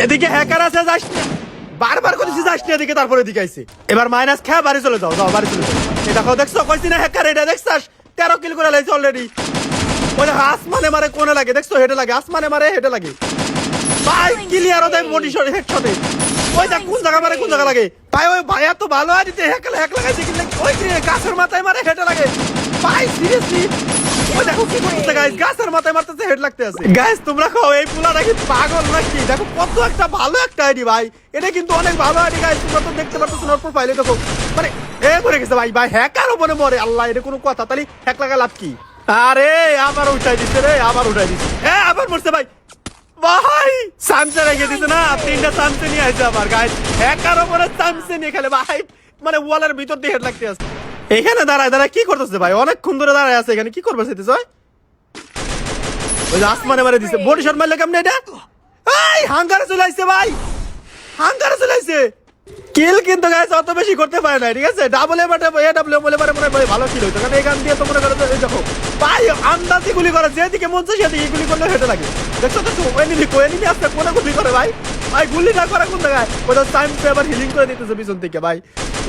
এদিকে হ্যাকার আছে, যাস না। বারবার করেছি যাস না এদিকে, তারপরে এদিকে আইছে। এবার মাইনাস খেয়ে বাড়ি চলে যাও, যাও বাড়ি চলে যাও। এই দেখো, দেখছো কইছি না হ্যাকার, এটা দেখছাস 13 কিল করে লাইছে অলরেডি। ওই দেখো আসমানে মারে, কোনে লাগে দেখছো, হেডে লাগে, আসমানে মারে হেডে লাগে ভাই। ক্লিয়ার হতে বডি শট, হেড শটে। ওই দেখ কোন জায়গা মারে, কোন জায়গা লাগে ভাই। ওই ভাই এত ভালো আইতে হ্যাক লাগাইছে কি, ওই গাছের মাথায় মারে হেডে লাগে ভাই, সিরিয়াসলি। ওই দেখো কি করতেছে গাইস, গাছের মাথায় মারতেছে, হেড লাগতে আছে। গাইস তোমরা কও এই পুলাটা কি পাগল নাকি? দেখো কত একটা ভালো একটা আইডি ভাই, এটা কিন্তু অনেক ভালো আইডি গাইস। তোমরা তো দেখতে পাচ্ছ ওর প্রোফাইলে, দেখো মানে এ মরে গেছে ভাই। ভাই হ্যাকার উপরে মরে, আল্লাহ এটা কোনো কথা? তাহলে হ্যাক লাগা লাভ কি? আরে আবার উঠাই দিচ্ছে রে, আবার উঠাই দিচ্ছে। হ্যাঁ আবার মরছে ভাই। ভাই সামসে রেখে দিছে না, 3টা সামসে নিয়ে আসছে আবার গাইস। হ্যাকার উপরে সামসে নিয়ে খেলে ভাই, মানে ওয়ালের ভিতর দিয়ে হেড লাগতে আছে। এখানে দাঁড়ায় দাঁড়ায় কি করতেছে ভাই? অনেকক্ষণ ধরে দাঁড়ায় আছে এখানে, কি করবে চাইতেছে ভাই? ওই যে আসমানে মারে দিছে, বডি শট মারলে কেমনে এটা? এই হাঙ্গারে চলে আসছে ভাই, হাঙ্গারে চলে আসছে। কিল কিন্তু গাইস অত বেশি করতে পারে না, ঠিক আছে? ডাবল এবার ডাবল বলে পারে, মনে হয় ভালো কিল হইতো, কারণ এখান দিয়ে তো মনে করো দেখো ভাই আন্দাজি গুলি করে, যেদিকে মন চায় সেদিকে গুলি করলে হেঁটে লাগে। দেখছো দেখছো এনিমি আসছে, কোনে গুলি করে ভাই। ভাই গুলি না করে কোন জায়গায়? ওটা টাইম এবার হিলিং করে দিতেছে পিছন থেকে ভাই।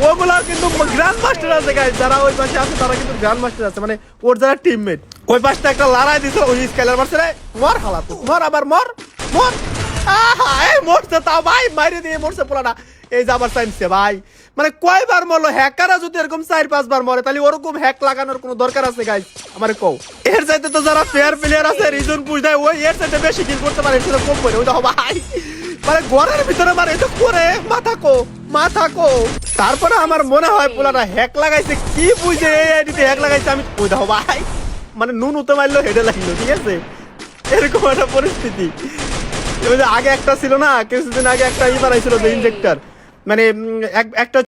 ওগুলা কিন্তু গ্র্যান্ড মাস্টার আছে গাইস, যারা ওই পাশে আছে তারা কিন্তু গ্র্যান্ড মাস্টার আছে, মানে ওর যারা টিমমেট। ওই পাশটা একটা লড়াই দিছে, ওই স্কেলার মারছে রে, মর হালা তো, মর আবার মর মর। আহা এই মরছে তাও ভাই, মাইরে দিয়ে মরছে পোলাটা। এই যে আবার চাইছে ভাই, মানে কয়বার মরলো? হ্যাকাররা যদি এরকম 4-5 বার মরে, তাহলে ওরকম হ্যাক লাগানোর কোনো দরকার আছে গাইস? আমারে কও। এর চাইতে তো যারা ফেয়ার প্লেয়ার আছে, রিজন পুশ দেয়, ওই এর চাইতে বেশি কিল করতে পারে, সেটা কম করে। ওই দেখো ভাই, মানে ঘরের ভিতরে মারে এটা করে, মাথা কো মাথা কো। তারপরে আমার মনে হয় পোলাটা হ্যাক লাগাইছে, কি বুঝে এই আইডিতে হ্যাক লাগাইছে আমি। ওই দেখো ভাই, মানে নুন উতে মারলো, হেডে লাগলো, ঠিক আছে? এরকম একটা পরিস্থিতি। আগে একটা ছিল না, কিছুদিন আগে একটা বানাইছিল যে ইনজেক্টর, মানে একটা